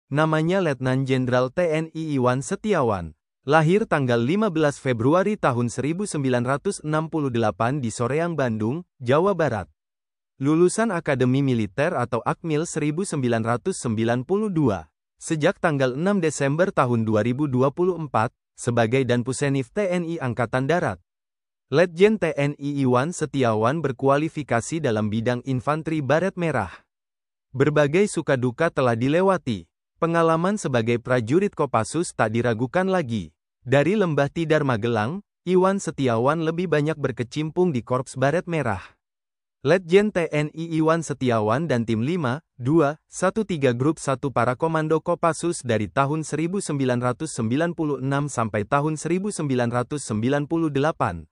Namanya Letnan Jenderal TNI Iwan Setiawan. Lahir tanggal 15 Februari tahun 1968 di Soreang, Bandung, Jawa Barat. Lulusan Akademi Militer atau Akmil 1992. Sejak tanggal 6 Desember tahun 2024, sebagai Danpusenif TNI Angkatan Darat. Letjen TNI Iwan Setiawan berkualifikasi dalam bidang infanteri baret merah. Berbagai suka duka telah dilewati. Pengalaman sebagai prajurit Kopassus tak diragukan lagi. Dari Lembah Tidar Magelang, Iwan Setiawan lebih banyak berkecimpung di Korps Baret Merah. Letjen TNI Iwan Setiawan dan Tim 5, 2, 13 Grup 1 para komando Kopassus dari tahun 1996 sampai tahun 1998.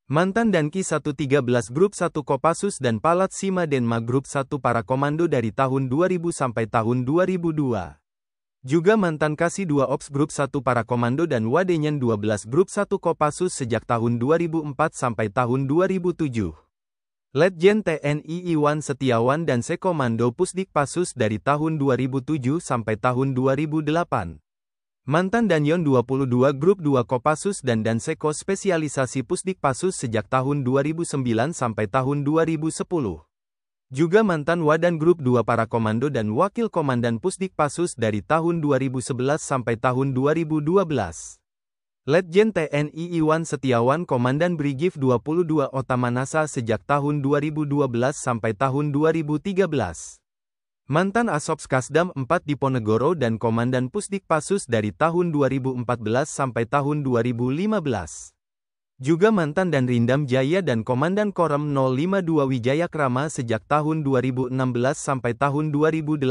Mantan Danki 113 Grup 1 Kopassus dan Palat Sima Denma Grup 1 para komando dari tahun 2000 sampai tahun 2002. Juga mantan Kasih 2 Ops Grup 1 para komando dan Wadenyen 12 Grup 1 Kopassus sejak tahun 2004 sampai tahun 2007. Letjen TNI Iwan Setiawan dan Sekomando Pusdikpassus dari tahun 2007 sampai tahun 2008. Mantan Danyon 22 Grup 2 Kopassus dan Danseko Spesialisasi Pusdikpassus sejak tahun 2009 sampai tahun 2010. Juga mantan Wadan Grup 2 para komando dan Wakil Komandan Pusdikpassus dari tahun 2011 sampai tahun 2012. Letjen TNI Iwan Setiawan Komandan Brigif 22 Otamanasa sejak tahun 2012 sampai tahun 2013. Mantan Asops Kasdam 4 Diponegoro dan Komandan Pusdikpassus dari tahun 2014 sampai tahun 2015. Juga mantan Danrindam Jaya dan Komandan Korem 052 Wijayakrama sejak tahun 2016 sampai tahun 2018.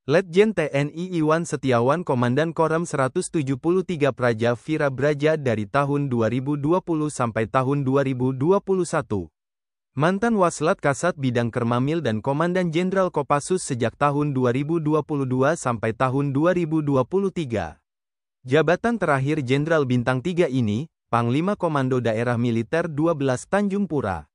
Letjen TNI Iwan Setiawan Komandan Korem 173 Praja Vira Braja dari tahun 2020 sampai tahun 2021. Mantan Waslat Kasat Bidang Kermamil dan Komandan Jenderal Kopassus sejak tahun 2022 sampai tahun 2023. Jabatan terakhir Jenderal Bintang 3 ini, Panglima Komando Daerah Militer 12 Tanjung Pura.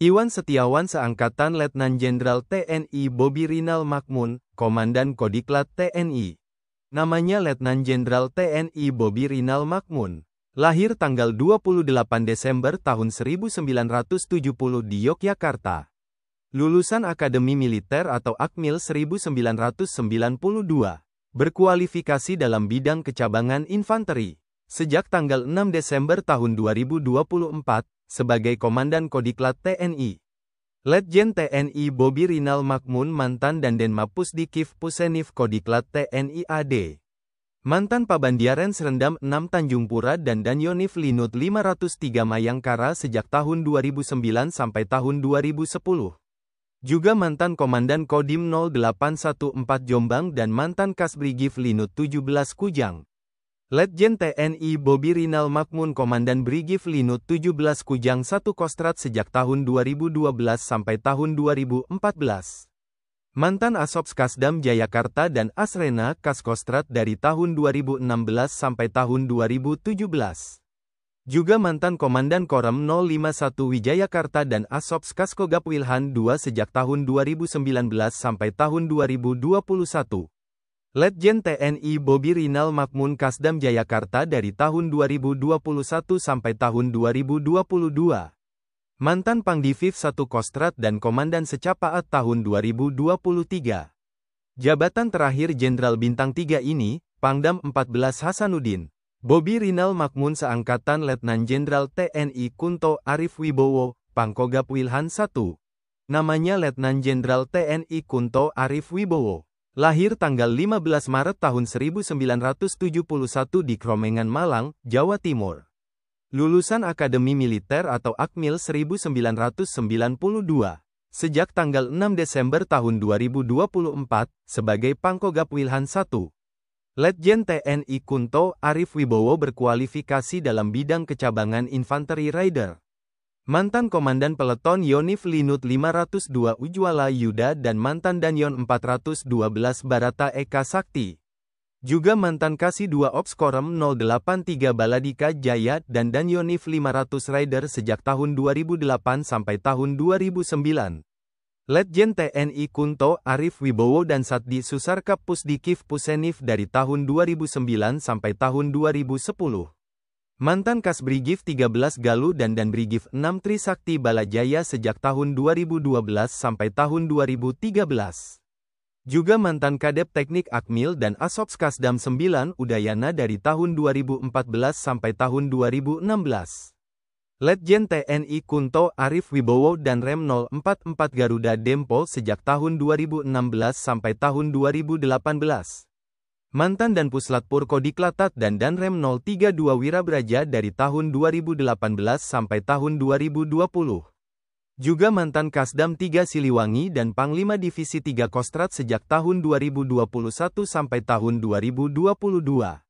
Iwan Setiawan seangkatan Letnan Jenderal TNI Bobi Rinal Makmun, Komandan Kodiklat TNI. Namanya Letnan Jenderal TNI Bobi Rinal Makmun. Lahir tanggal 28 Desember tahun 1970 di Yogyakarta. Lulusan Akademi Militer atau Akmil 1992. Berkualifikasi dalam bidang kecabangan infanteri. Sejak tanggal 6 Desember tahun 2024, sebagai Komandan Kodiklat TNI. Letjen TNI Bobi Rinal Makmun mantan Dandenma Pusdikif Pusenif Kodiklat TNI AD. Mantan Pabandiaren Serendam 6 Tanjung Pura dan Danyonif Linut 503 Mayangkara sejak tahun 2009 sampai tahun 2010. Juga mantan Komandan Kodim 0814 Jombang dan mantan Kasbrigif Linut 17 Kujang. Letjen TNI Bobi Rinal Makmun Komandan Brigif Linut 17 Kujang 1 Kostrat sejak tahun 2012 sampai tahun 2014. Mantan Asops Kasdam Jayakarta dan Asrena Kaskostrat dari tahun 2016 sampai tahun 2017. Juga mantan Komandan Korem 051 Wijayakarta dan Asops Kaskogap Wilhan II sejak tahun 2019 sampai tahun 2021. Letjen TNI Bobi Rinal Makmun Kasdam Jayakarta dari tahun 2021 sampai tahun 2022. Mantan Pangdivif 1 Kostrat dan Komandan Secapaat tahun 2023. Jabatan terakhir Jenderal Bintang 3 ini, Pangdam 14 Hasanuddin. Bobi Rinal Makmun seangkatan Letnan Jenderal TNI Kunto Arif Wibowo, Pangkogap Wilhan I. Namanya Letnan Jenderal TNI Kunto Arif Wibowo. Lahir tanggal 15 Maret tahun 1971 di Kromengan Malang, Jawa Timur. Lulusan Akademi Militer atau Akmil 1992. Sejak tanggal 6 Desember tahun 2024, sebagai Pangkogap Wilhan I. Letjen TNI Kunto Arif Wibowo berkualifikasi dalam bidang kecabangan infanteri Raider. Mantan Komandan Peleton Yonif Linut 502 Ujwala Yuda dan mantan Danyon 412 Barata Eka Sakti. Juga mantan Kasih 2 Ops Korem 083 Baladika Jaya dan Danyonif 500 Raider sejak tahun 2008 sampai tahun 2009. Letjen TNI Kunto Arif Wibowo dan Satdi Susarkap Pusdikif Pusenif dari tahun 2009 sampai tahun 2010. Mantan Kasbrigif 13 Galuh dan Danbrigif 6 Trisakti Balajaya sejak tahun 2012 sampai tahun 2013. Juga mantan Kadep Teknik Akmil dan Asops Kasdam 9 Udayana dari tahun 2014 sampai tahun 2016. Letjen TNI Kunto Arif Wibowo dan Rem 044 Garuda Dempo sejak tahun 2016 sampai tahun 2018. Mantan dan Puslatpur Kodiklatat dan Danrem 032 Wirabraja dari tahun 2018 sampai tahun 2020. Juga mantan Kasdam 3 Siliwangi dan Panglima Divisi 3 Kostrat sejak tahun 2021 sampai tahun 2022.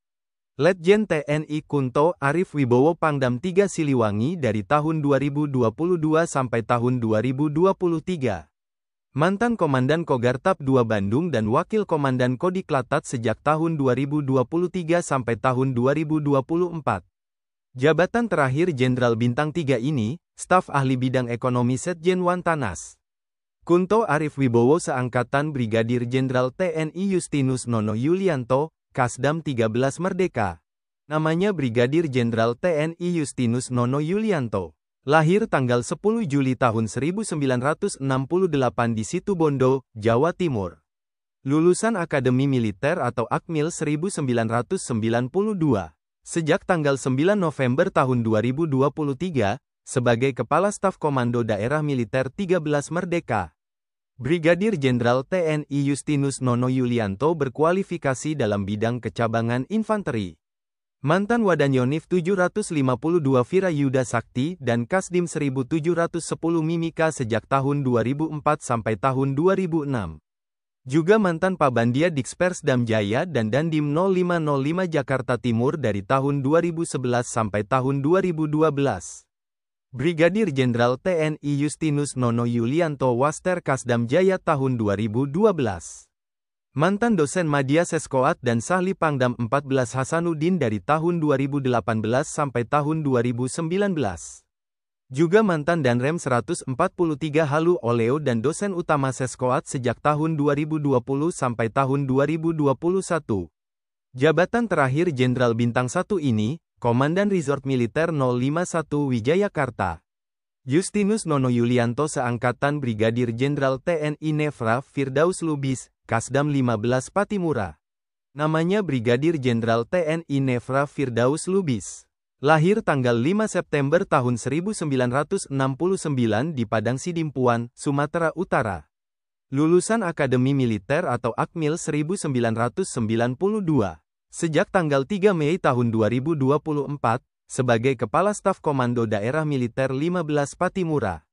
Letjen TNI Kunto Arif Wibowo Pangdam 3 Siliwangi dari tahun 2022 sampai tahun 2023. Mantan Komandan Kogartap 2 Bandung dan Wakil Komandan Kodiklatat sejak tahun 2023 sampai tahun 2024. Jabatan terakhir Jenderal Bintang 3 ini, Staf Ahli Bidang Ekonomi Setjen Wantanas. Kunto Arif Wibowo seangkatan Brigadir Jenderal TNI Justinus Nono Yulianto, Kasdam 13 Merdeka. Namanya Brigadir Jenderal TNI Justinus Nono Yulianto. Lahir tanggal 10 Juli tahun 1968 di Situbondo, Jawa Timur. Lulusan Akademi Militer atau Akmil 1992. Sejak tanggal 9 November tahun 2023, sebagai Kepala Staf Komando Daerah Militer 13 Merdeka. Brigadir Jenderal TNI Justinus Nono Yulianto berkualifikasi dalam bidang kecabangan infanteri. Mantan Wadanyonif 752 Virayuda Sakti dan Kasdim 1710 Mimika sejak tahun 2004 sampai tahun 2006. Juga mantan Pabandia Dikspersdam Jaya dan Dandim 0505 Jakarta Timur dari tahun 2011 sampai tahun 2012. Brigadir Jenderal TNI Justinus Nono Yulianto Waster Kasdam Jaya tahun 2012. Mantan dosen Madya Seskoat dan Sahli Pangdam 14 Hasanuddin dari tahun 2018 sampai tahun 2019. Juga mantan Danrem 143 Halu Oleo dan dosen utama Seskoat sejak tahun 2020 sampai tahun 2021. Jabatan terakhir Jenderal Bintang 1 ini, Komandan Resort Militer 051 Wijayakarta. Justinus Nono Yulianto seangkatan Brigadir Jenderal TNI Nefra Firdaus Lubis, Kasdam 15 Patimura. Namanya Brigadir Jenderal TNI Nefra Firdaus Lubis. Lahir tanggal 5 September tahun 1969 di Padang Sidimpuan, Sumatera Utara. Lulusan Akademi Militer atau Akmil 1992. Sejak tanggal 3 Mei tahun 2024, sebagai Kepala Staf Komando Daerah Militer 15 Patimura.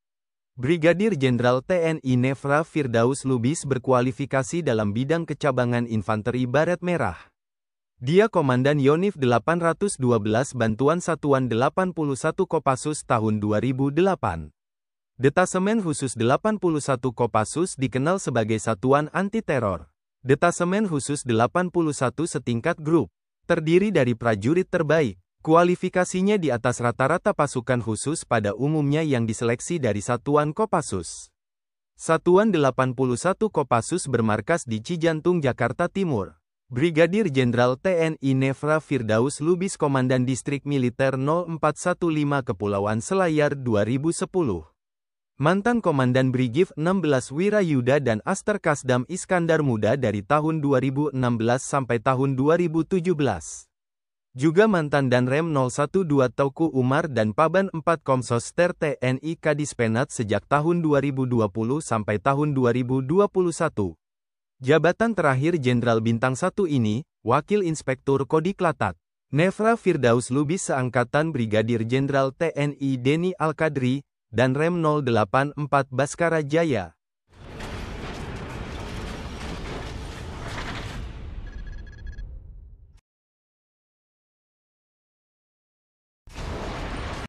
Brigadir Jenderal TNI Nefra Firdaus Lubis berkualifikasi dalam bidang kecabangan infanteri Baret Merah. Dia Komandan Yonif 812 Bantuan Satuan 81 Kopassus tahun 2008. Detasemen Khusus 81 Kopassus dikenal sebagai Satuan Anti Teror. Detasemen Khusus 81 setingkat grup, terdiri dari prajurit terbaik. Kualifikasinya di atas rata-rata pasukan khusus pada umumnya yang diseleksi dari Satuan Kopassus. Satuan 81 Kopassus bermarkas di Cijantung, Jakarta Timur. Brigadir Jenderal TNI Nefra Firdaus Lubis Komandan Distrik Militer 0415 Kepulauan Selayar 2010. Mantan Komandan Brigif 16 Wirayuda dan Aster Kasdam Iskandar Muda dari tahun 2016 sampai tahun 2017. Juga mantan Danrem 012 Tauku Umar dan Paban 4 Komsoster TNI Kadispenat sejak tahun 2020 sampai tahun 2021. Jabatan terakhir Jenderal Bintang 1 ini, Wakil Inspektur Kodiklatat. Nefra Firdaus Lubis seangkatan Brigadir Jenderal TNI Deni Alkadri, dan Rem 084 Baskara Jaya.